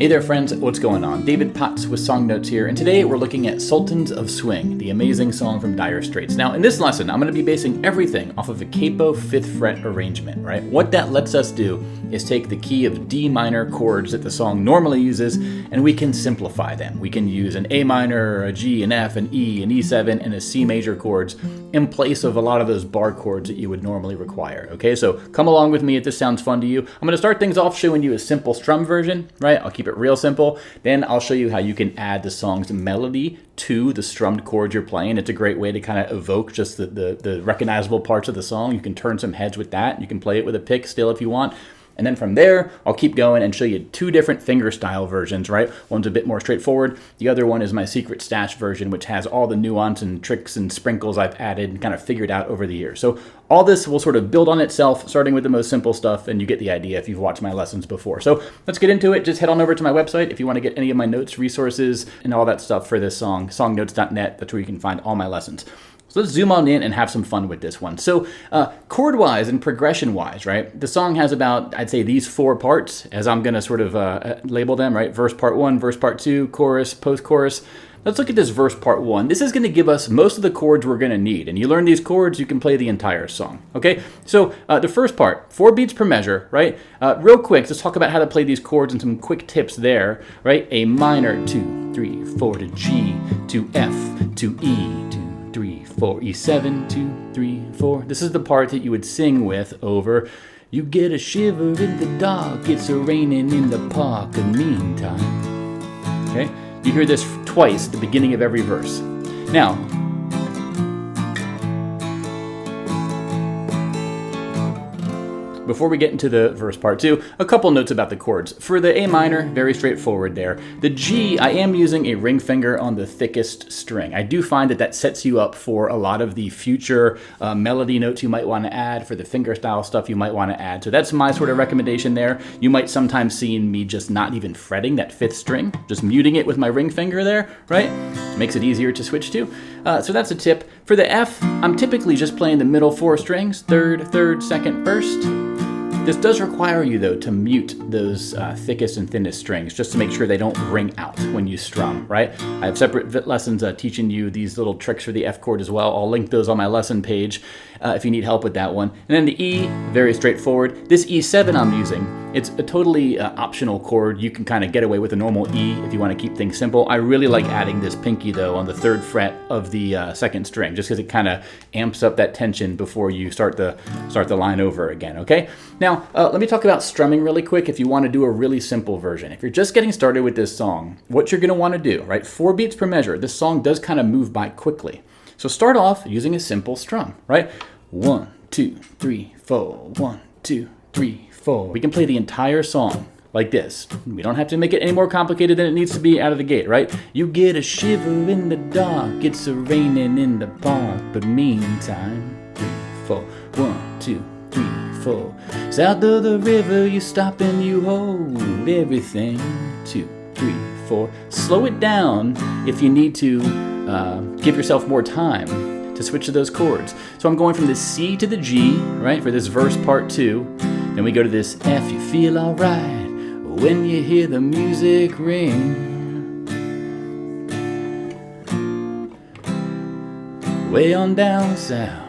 Hey there friends, what's going on? David Potts with Song Notes here, and today we're looking at Sultans of Swing, the amazing song from Dire Straits. Now in this lesson, I'm going to be basing everything off of a Capo 5th fret arrangement, right? What that lets us do is take the key of D minor chords that the song normally uses, and we can simplify them. We can use an A minor, a G, an F, an E, an E7, and a C major chords in place of a lot of those bar chords that you would normally require, okay? So come along with me if this sounds fun to you. I'm going to start things off showing you a simple strum version, right? I'll keep it real simple. Then I'll show you how you can add the song's melody to the strummed chords you're playing. It's a great way to kind of evoke just the recognizable parts of the song. You can turn some heads with that. You can play it with a pick still if you want. And then from there, I'll keep going and show you two different fingerstyle versions, right? One's a bit more straightforward. The other one is my secret stash version, which has all the nuance and tricks and sprinkles I've added and kind of figured out over the years. So all this will sort of build on itself, starting with the most simple stuff, and you get the idea if you've watched my lessons before. So let's get into it. Just head on over to my website if you want to get any of my notes, resources, and all that stuff for this song, songnotes.net. That's where you can find all my lessons. So let's zoom on in and have some fun with this one. So chord-wise and progression-wise, right, the song has about, I'd say, these four parts, as I'm going to sort of label them, right? Verse part one, verse part two, chorus, post-chorus. Let's look at this verse part one. This is going to give us most of the chords we're going to need. And you learn these chords, you can play the entire song, okay? So the first part, 4 beats per measure, right? Real quick, let's talk about how to play these chords and some quick tips there, right? A minor, 2, 3, 4 to G, to F, to E, 2, 3, 4, E7, 2, 3, 4. This is the part that you would sing with over. You get a shiver in the dark, it's a-raining in the park, in the meantime. Okay? You hear this twice at the beginning of every verse. Now, before we get into the verse part two, a couple notes about the chords. For the A minor, very straightforward there. The G, I am using a ring finger on the thickest string. I do find that sets you up for a lot of the future melody notes you might want to add, for the fingerstyle stuff you might want to add. So that's my sort of recommendation there. You might sometimes see me just not even fretting that 5th string, just muting it with my ring finger there, right? Makes it easier to switch to. So that's a tip. For the F, I'm typically just playing the middle 4 strings, third, 2nd, 1st. This does require you, though, to mute those thickest and thinnest strings just to make sure they don't ring out when you strum, right? I have separate lessons teaching you these little tricks for the F chord as well. I'll link those on my lesson page if you need help with that one. And then the E, very straightforward. This E7 I'm using, it's a totally optional chord. You can kind of get away with a normal E if you want to keep things simple. I really like adding this pinky, though, on the 3rd fret of the 2nd string, just because it kind of amps up that tension before you start the line over again, okay? Now, let me talk about strumming really quick if you want to do a really simple version. If you're just getting started with this song, what you're going to want to do, right? 4 beats per measure. This song does kind of move by quickly. So start off using a simple strum, right? 1, 2, 3, 4, 1, 2, 3, 4. We can play the entire song like this. We don't have to make it any more complicated than it needs to be out of the gate, right? You get a shiver in the dark, it's a-raining in the park, but meantime, 3, 4, 1, 2, 3, 4. South of the river, you stop and you hold everything. 2, 3, 4. Slow it down if you need to give yourself more time to switch to those chords. So I'm going from the C to the G, right, for this verse part 2. Then we go to this F, you feel alright when you hear the music ring. Way on down south.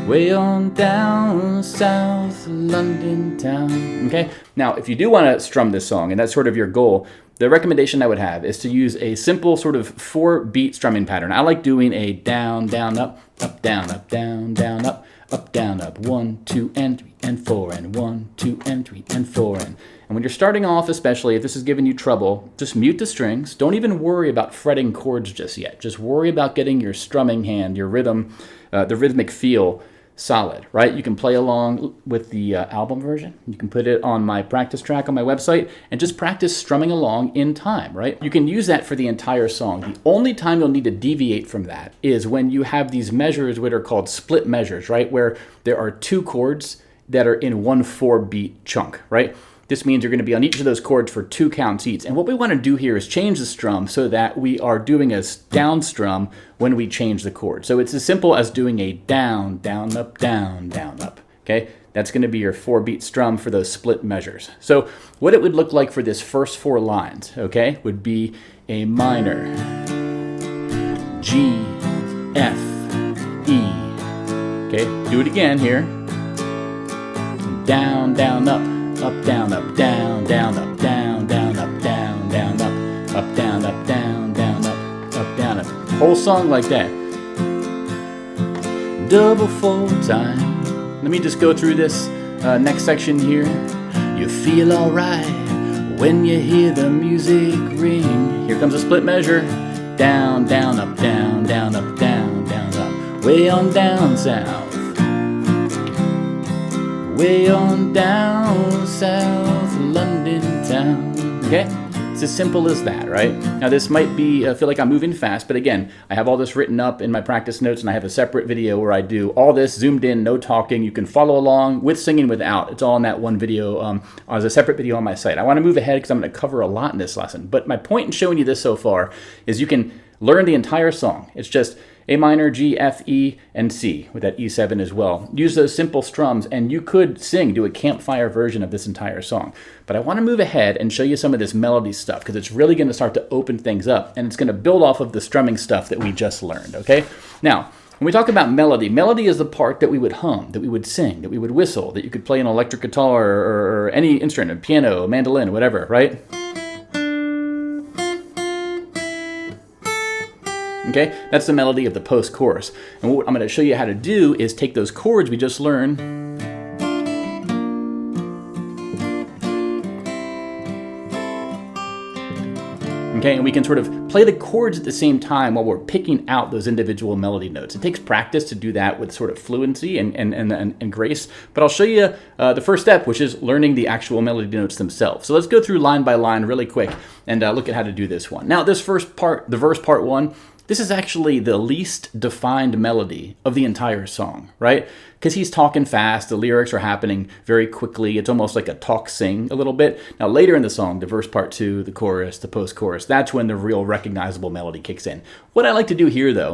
Way on down south London town. Okay? Now, if you do want to strum this song, and that's sort of your goal, the recommendation I would have is to use a simple sort of 4-beat strumming pattern. I like doing a down, down, up, down, down, up, down, up, 1, 2, and 3, and 4, and 1, 2, and 3, and 4, and when you're starting off, especially if this is giving you trouble, just mute the strings. Don't even worry about fretting chords just yet. Just worry about getting your strumming hand, your rhythm, the rhythmic feel solid, right? You can play along with the album version. You can put it on my practice track on my website and just practice strumming along in time, right? You can use that for the entire song. The only time you'll need to deviate from that is when you have these measures what are called split measures, right? Where there are 2 chords that are in one 4-beat chunk, right? This means you're going to be on each of those chords for 2 counts each. And what we want to do here is change the strum so that we are doing a down strum when we change the chord. So it's as simple as doing a down, down, up, down, down, up. Okay, that's going to be your 4-beat strum for those split measures. So what it would look like for this first 4 lines, okay, would be A minor, G, F, E. Okay, do it again here. Down, down, up, down, up, down, down, up, down, down, up, down, down, up, down, up, down, down, up, down, up. Whole song like that. Double 4 time. Let me just go through this next section here. You feel alright when you hear the music ring. Here comes a split measure. Down, down, up, down, down, up, down, down, up. Way on down south. Way on down south London town. Okay? It's as simple as that, right? Now this might be, feel like I'm moving fast, but again, I have all this written up in my practice notes, and I have a separate video where I do all this zoomed in, no talking. You can follow along with singing, without. It's all in that one video as a separate video on my site. I want to move ahead because I'm going to cover a lot in this lesson. But my point in showing you this so far is you can learn the entire song. It's just A minor, G, F, E, and C with that E7 as well. Use those simple strums and you could do a campfire version of this entire song. But I want to move ahead and show you some of this melody stuff because it's really going to start to open things up and it's going to build off of the strumming stuff that we just learned, okay? Now, when we talk about melody, melody is the part that we would hum, that we would sing, that we would whistle, that you could play an electric guitar or any instrument, piano, mandolin, whatever, right? Okay, that's the melody of the post-chorus. And what I'm going to show you how to do is take those chords we just learned okay, and we can sort of play the chords at the same time while we're picking out those individual melody notes. It takes practice to do that with sort of fluency and grace, but I'll show you the first step, which is learning the actual melody notes themselves. So let's go through line by line really quick and look at how to do this one. Now this first part, the verse part 1, this is actually the least defined melody of the entire song, right? Because he's talking fast, the lyrics are happening very quickly. It's almost like a talk-sing a little bit. Now later in the song, the verse part 2, the chorus, the post-chorus, that's when the real recognizable melody kicks in. What I like to do here though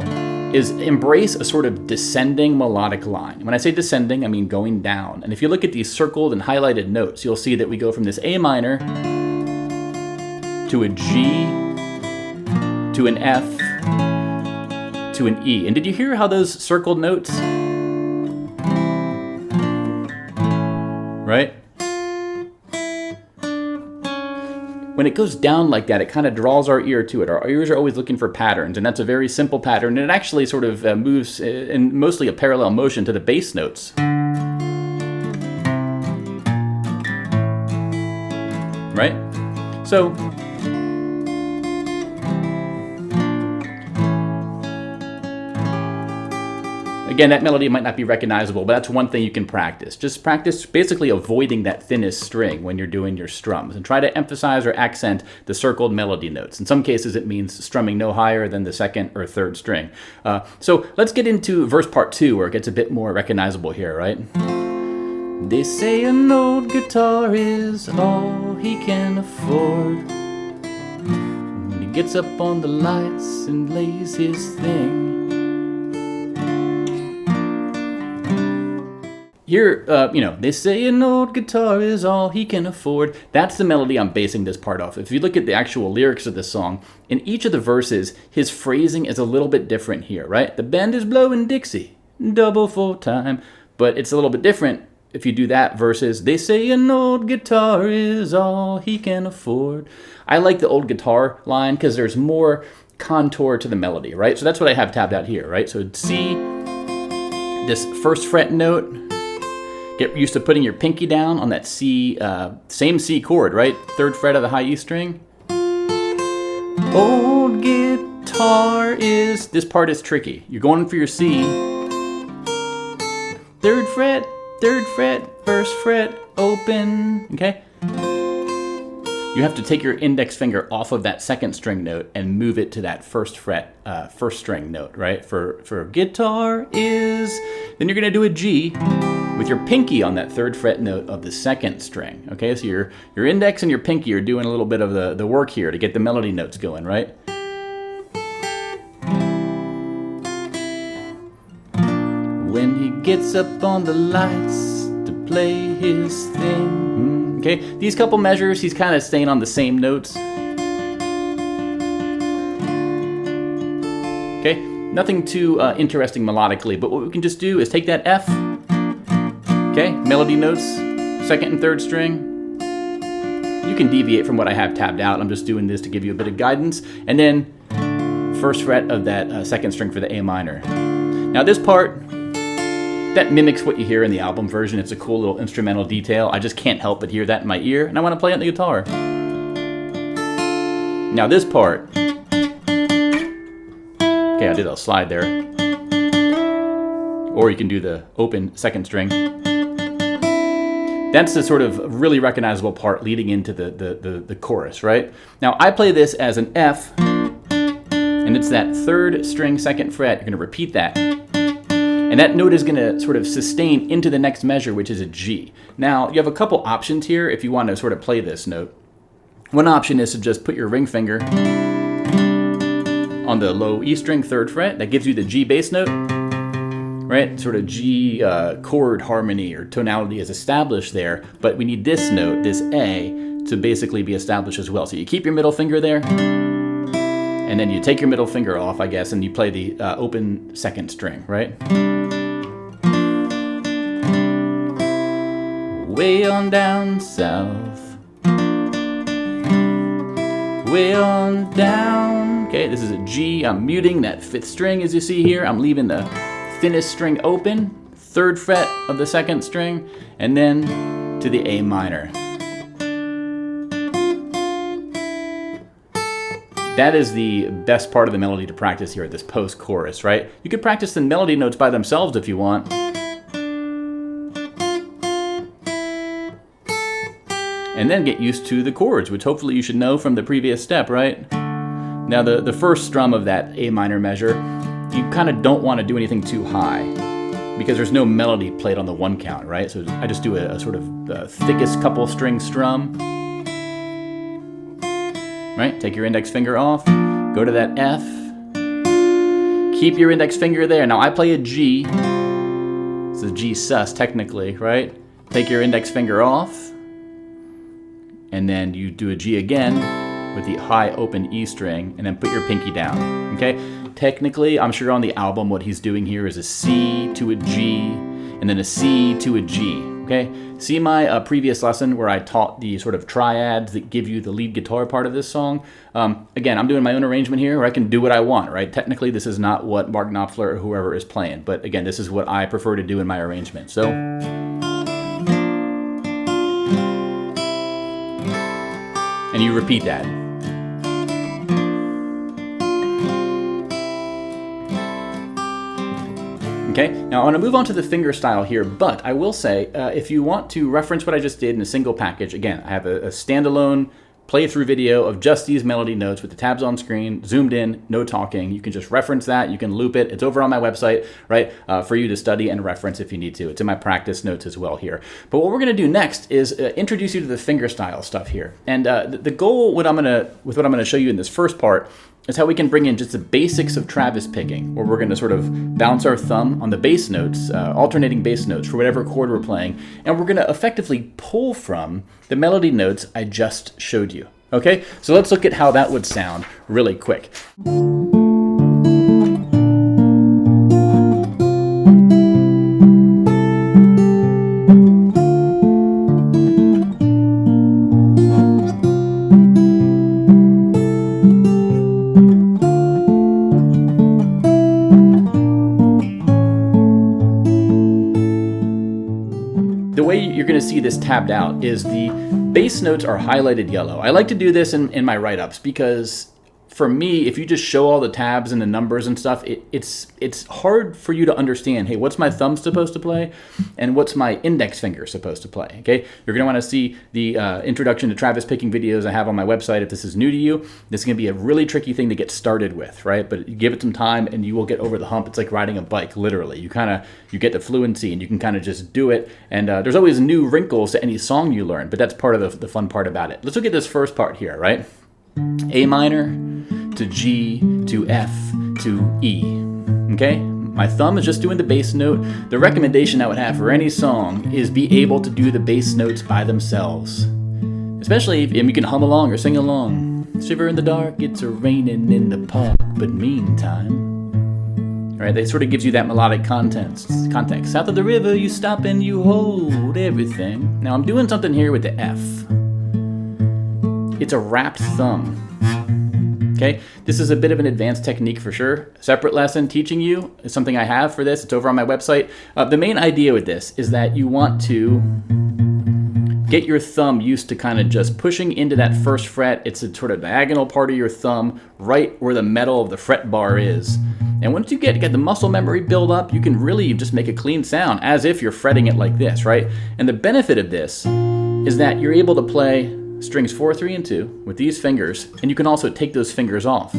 is embrace a sort of descending melodic line. When I say descending, I mean going down. And if you look at these circled and highlighted notes, you'll see that we go from this A minor to a G to an F to an E. And did you hear how those circled notes? Right? When it goes down like that, it kind of draws our ear to it. Our ears are always looking for patterns, and that's a very simple pattern. And it actually sort of moves in mostly a parallel motion to the bass notes. Right? So, again, that melody might not be recognizable, but that's one thing you can practice. Just practice basically avoiding that thinnest string when you're doing your strums and try to emphasize or accent the circled melody notes. In some cases, it means strumming no higher than the 2nd or 3rd string. So let's get into verse part 2 where it gets a bit more recognizable here, right? They say an old guitar is all he can afford. When he gets up on the lights and lays his thing. Here, they say an old guitar is all he can afford. That's the melody I'm basing this part off. If you look at the actual lyrics of this song, in each of the verses, his phrasing is a little bit different here, right? The band is blowing Dixie, double 4 time. But it's a little bit different if you do that versus they say an old guitar is all he can afford. I like the old guitar line because there's more contour to the melody, right? So that's what I have tabbed out here, right? So C, this 1st fret note. Get used to putting your pinky down on that C, same C chord, right? 3rd fret of the high E string. Old guitar is, this part is tricky. You're going for your C. 3rd fret, 1st fret, open, okay? You have to take your index finger off of that 2nd string note and move it to that 1st fret, 1st string note, right? For guitar is, then you're gonna do a G with your pinky on that 3rd fret note of the 2nd string, okay? So your index and your pinky are doing a little bit of the work here to get the melody notes going, right? When he gets up on the lights play his thing. Okay, these couple measures, he's kind of staying on the same notes. Okay, nothing too interesting melodically, but what we can just do is take that F, okay, melody notes, second and third string. You can deviate from what I have tabbed out. I'm just doing this to give you a bit of guidance. And then first fret of that second string for the A minor. Now this part, that mimics what you hear in the album version. It's a cool little instrumental detail. I just can't help but hear that in my ear, and I want to play it on the guitar. Now this part, okay, I did a slide there. Or you can do the open second string. That's the sort of really recognizable part leading into the chorus, right? Now I play this as an F, and it's that third string, second fret. You're gonna repeat that. And that note is gonna sort of sustain into the next measure, which is a G. Now, you have a couple options here if you want to sort of play this note. One option is to just put your ring finger on the low E string, third fret. That gives you the G bass note, right? Sort of G chord harmony or tonality is established there, but we need this note, this A, to basically be established as well. So you keep your middle finger there, and then you take your middle finger off, I guess, and you play the open second string, right? Way on down south, way on down. Okay, this is a G. I'm muting that fifth string as you see here. I'm leaving the thinnest string open, third fret of the second string, and then to the A minor. That is the best part of the melody to practice here at this post-chorus, right? You could practice the melody notes by themselves if you want. And then get used to the chords, which hopefully you should know from the previous step, right? Now the first strum of that A minor measure, you kind of don't want to do anything too high because there's no melody played on the one count, right? So I just do a sort of the thickest couple string strum. Right? Take your index finger off, go to that F, keep your index finger there. Now I play a G, it's a G sus technically, right? Take your index finger off, and then you do a G again with the high open E string, and then put your pinky down, okay? Technically, I'm sure on the album what he's doing here is a C to a G, and then a C to a G, okay? See my previous lesson where I taught the sort of triads that give you the lead guitar part of this song? Again, I'm doing my own arrangement here where I can do what I want, right? Technically, this is not what Mark Knopfler or whoever is playing, but again, this is what I prefer to do in my arrangement. So, and you repeat that. Okay, now I want to move on to the fingerstyle here, but I will say, if you want to reference what I just did in a single package, again, I have a standalone playthrough video of just these melody notes with the tabs on screen, zoomed in, no talking. You can just reference that, you can loop it. It's over on my website, right, for you to study and reference if you need to. It's in my practice notes as well here. But what we're going to do next is introduce you to the fingerstyle stuff here. And the goal with what I'm going to show you in this first part is how we can bring in just the basics of Travis picking, where we're going to sort of bounce our thumb on the bass notes, alternating bass notes for whatever chord we're playing, and we're going to effectively pull from the melody notes I just showed you. Okay, so let's look at how that would sound really quick. The way you're going to see this tabbed out is the bass notes are highlighted yellow. I like to do this in my write-ups because for me, if you just show all the tabs and the numbers and stuff, it's hard for you to understand, hey, what's my thumb supposed to play and what's my index finger supposed to play, okay? You're going to want to see the introduction to Travis picking videos I have on my website if this is new to you. This is going to be a really tricky thing to get started with, right? But you give it some time and you will get over the hump. It's like riding a bike, literally. You get the fluency and you can kind of just do it. And there's always new wrinkles to any song you learn, but that's part of the fun part about it. Let's look at this first part here, right? A minor to G to F to E, okay? My thumb is just doing the bass note. The recommendation I would have for any song is be able to do the bass notes by themselves. Especially if you can hum along or sing along. Shiver in the dark, it's a-raining in the park, but meantime. Right, that sort of gives you that melodic context. South of the river, you stop and you hold everything. Now I'm doing something here with the F. It's a wrapped thumb. Okay, this is a bit of an advanced technique for sure. Separate lesson teaching you is something I have for this. It's over on my website. The main idea with this is that you want to get your thumb used to kind of just pushing into that first fret. It's a sort of diagonal part of your thumb, right where the metal of the fret bar is. And once you get the muscle memory build up, you can really just make a clean sound as if you're fretting it like this, right? And the benefit of this is that you're able to play strings 4, 3, and 2 with these fingers, and you can also take those fingers off.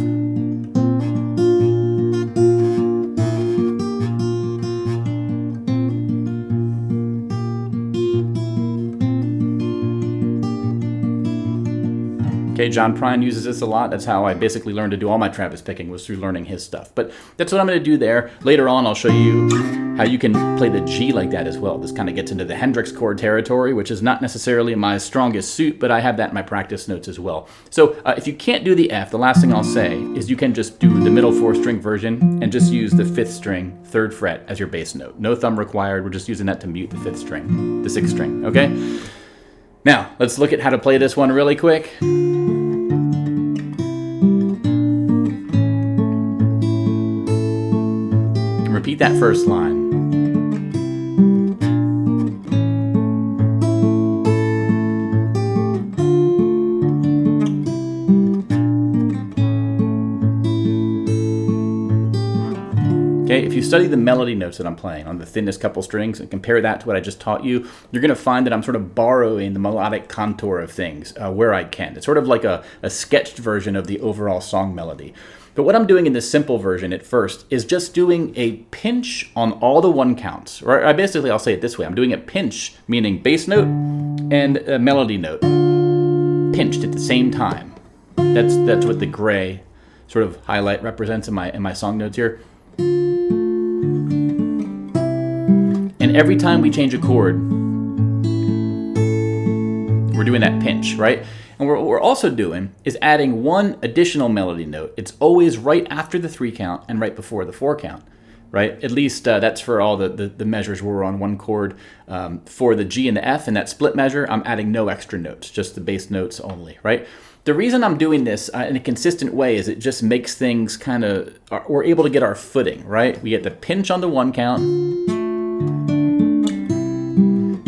Okay, John Prine uses this a lot. That's how I basically learned to do all my Travis picking, was through learning his stuff. But that's what I'm going to do there. Later on, I'll show you how you can play the G like that as well. This kind of gets into the Hendrix chord territory, which is not necessarily my strongest suit, but I have that in my practice notes as well. So if you can't do the F, the last thing I'll say is you can just do the middle 4-string version and just use the 5th string, 3rd fret as your bass note. No thumb required. We're just using that to mute the 5th string, the 6th string, okay? Now, let's look at how to play this one really quick. Repeat that first line. Okay, if you study the melody notes that I'm playing on the thinnest couple strings and compare that to what I just taught you, you're going to find that I'm sort of borrowing the melodic contour of things where I can. It's sort of like a sketched version of the overall song melody. But what I'm doing in this simple version at first is just doing a pinch on all the 1 counts. Or I'll say it this way. I'm doing a pinch, meaning bass note and a melody note pinched at the same time. That's what the gray sort of highlight represents in my song notes here. And every time we change a chord, we're doing that pinch, right? And what we're also doing is adding 1 additional melody note. It's always right after the 3 count and right before the 4 count, right? At least that's for all the measures where we're on 1 chord. For the G and the F and that split measure, I'm adding no extra notes, just the bass notes only, right? The reason I'm doing this in a consistent way is it just makes things kind of, we're able to get our footing, right? We get the pinch on the 1 count,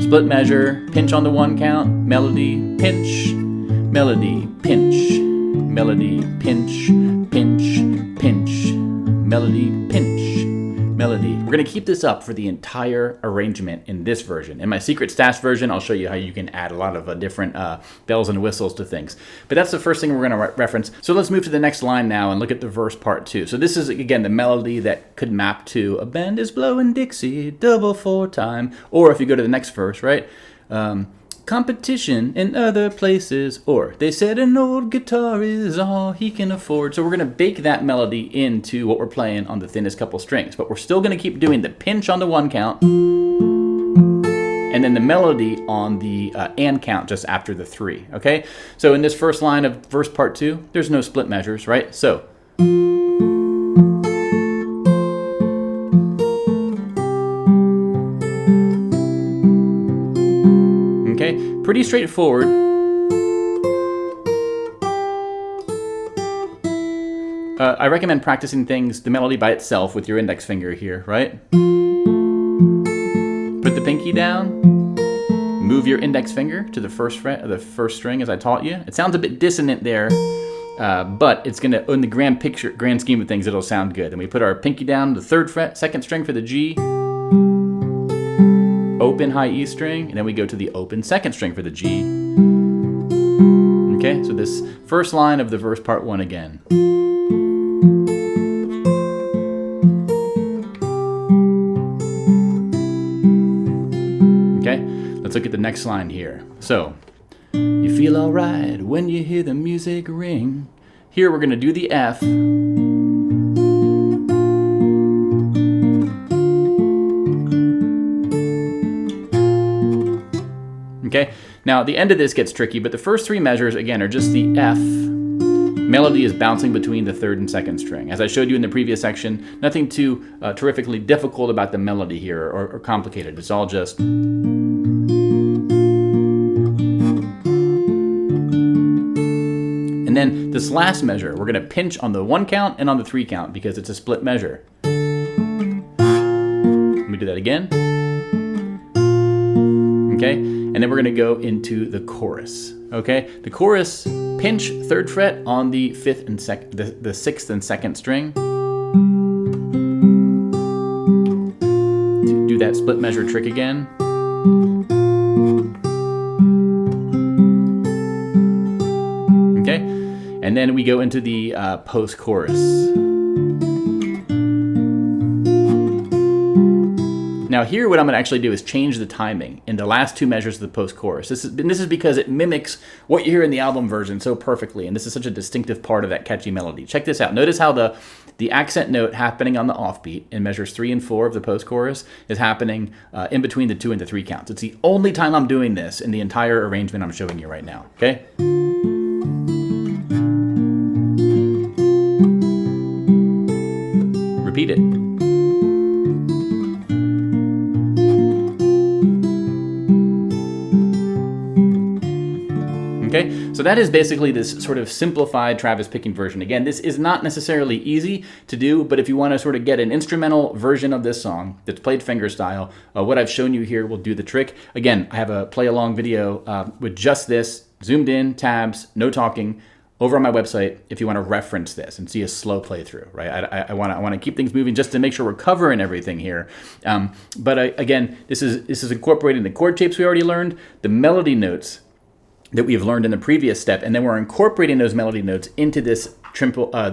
split measure, pinch on the 1 count, melody, pinch, melody, pinch, melody, pinch, pinch, pinch, melody, pinch, melody. We're going to keep this up for the entire arrangement in this version. In my secret stash version, I'll show you how you can add a lot of different bells and whistles to things. But that's the first thing we're going to reference. So let's move to the next line now and look at the verse part 2. So this is, again, the melody that could map to a band is blowing Dixie, double 4 time. Or if you go to the next verse, right? Competition in other places, or they said an old guitar is all he can afford. So we're going to bake that melody into what we're playing on the thinnest couple strings, but we're still going to keep doing the pinch on the 1 count and then the melody on the and count just after the 3, okay? So in this first line of verse part 2, there's no split measures, right? So pretty straightforward. I recommend practicing the melody by itself with your index finger here, right? Put the pinky down, move your index finger to the first fret of the first string as I taught you. It sounds a bit dissonant there, but it's gonna, in the grand scheme of things, it'll sound good. Then we put our pinky down to the 3rd fret, 2nd string for the G, open high E string, and then we go to the open 2nd string for the G. Okay, so this first line of the verse part 1 again. Okay, let's look at the next line here. So, you feel alright when you hear the music ring. Here we're going to do the F. Okay, now the end of this gets tricky, but the first three measures, again, are just the F. Melody is bouncing between the third and second string. As I showed you in the previous section, nothing too terrifically difficult about the melody here or complicated. It's all just... And then this last measure, we're going to pinch on the 1 count and on the 3 count because it's a split measure. Let me do that again. Okay, and then we're going to go into the chorus. Okay, the chorus, pinch 3rd fret on the 5th and the 6th and 2nd string. Do that split measure trick again. Okay, and then we go into the post-chorus. Now here what I'm going to actually do is change the timing in the last 2 measures of the post-chorus. This is because it mimics what you hear in the album version so perfectly, and this is such a distinctive part of that catchy melody. Check this out. Notice how the accent note happening on the offbeat in measures 3 and 4 of the post-chorus is happening in between the 2 and the 3 counts. It's the only time I'm doing this in the entire arrangement I'm showing you right now. Okay? Repeat it. Okay, so that is basically this sort of simplified Travis picking version. Again, this is not necessarily easy to do, but if you want to sort of get an instrumental version of this song that's played fingerstyle, what I've shown you here will do the trick. Again, I have a play along video with just this, zoomed in, tabs, no talking, over on my website if you want to reference this and see a slow playthrough, right? I want to keep things moving just to make sure we're covering everything here. Again, this is incorporating the chord shapes we already learned, the melody notes that we've learned in the previous step, and then we're incorporating those melody notes into this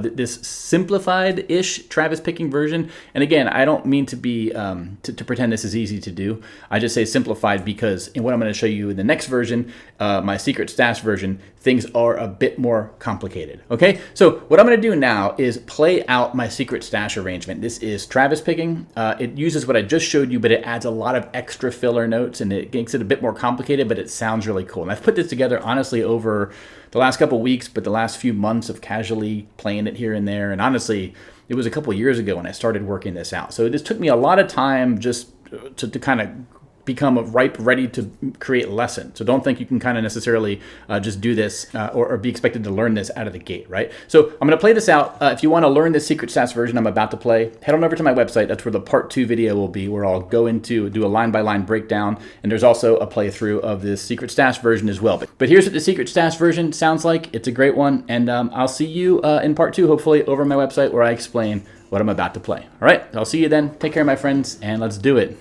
this simplified-ish Travis picking version. And again, I don't mean to be to pretend this is easy to do. I just say simplified because in what I'm going to show you in the next version, my secret stash version, things are a bit more complicated. Okay, so what I'm going to do now is play out my secret stash arrangement. This is Travis picking. It uses what I just showed you, but it adds a lot of extra filler notes and it makes it a bit more complicated, but it sounds really cool. And I've put this together honestly over the last couple weeks, but the last few months of casually playing it here and there. And honestly, it was a couple years ago when I started working this out. So this took me a lot of time just to kind of become ripe, ready to create lesson. So don't think you can kind of necessarily just do this or be expected to learn this out of the gate, right? So I'm going to play this out. If you want to learn the secret stats version I'm about to play, head on over to my website. That's where the part 2 video will be, where I'll go into do a line-by-line breakdown. And there's also a playthrough of this secret stash version as well. But here's what the secret stash version sounds like. It's a great one. And I'll see you in part 2, hopefully, over on my website where I explain what I'm about to play. All right, I'll see you then. Take care, my friends, and let's do it.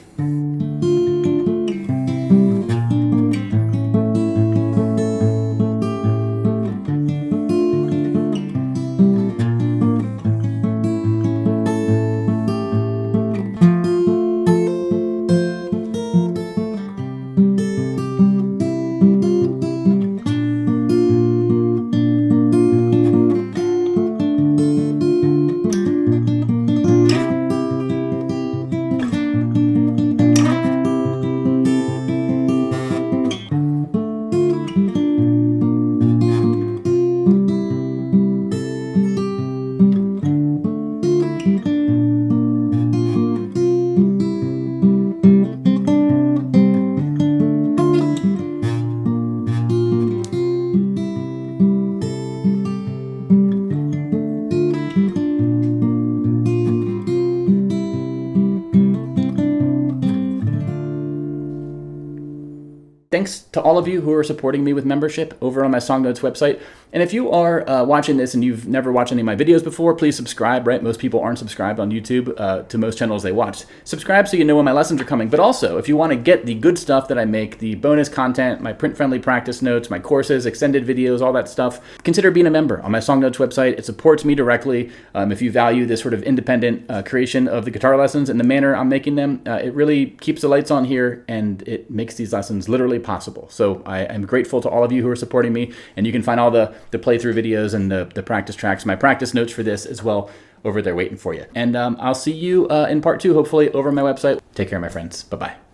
Thanks to all of you who are supporting me with membership over on my Song Notes website. And if you are watching this and you've never watched any of my videos before, please subscribe, right? Most people aren't subscribed on YouTube to most channels they watch. Subscribe so you know when my lessons are coming. But also, if you want to get the good stuff that I make, the bonus content, my print-friendly practice notes, my courses, extended videos, all that stuff, consider being a member on my Song Notes website. It supports me directly. If you value this sort of independent creation of the guitar lessons and the manner I'm making them, it really keeps the lights on here and it makes these lessons literally possible. So I am grateful to all of you who are supporting me, and you can find all the playthrough videos and the practice tracks, my practice notes for this as well over there waiting for you. And I'll see you in part 2, hopefully, over on my website. Take care, my friends. Bye-bye.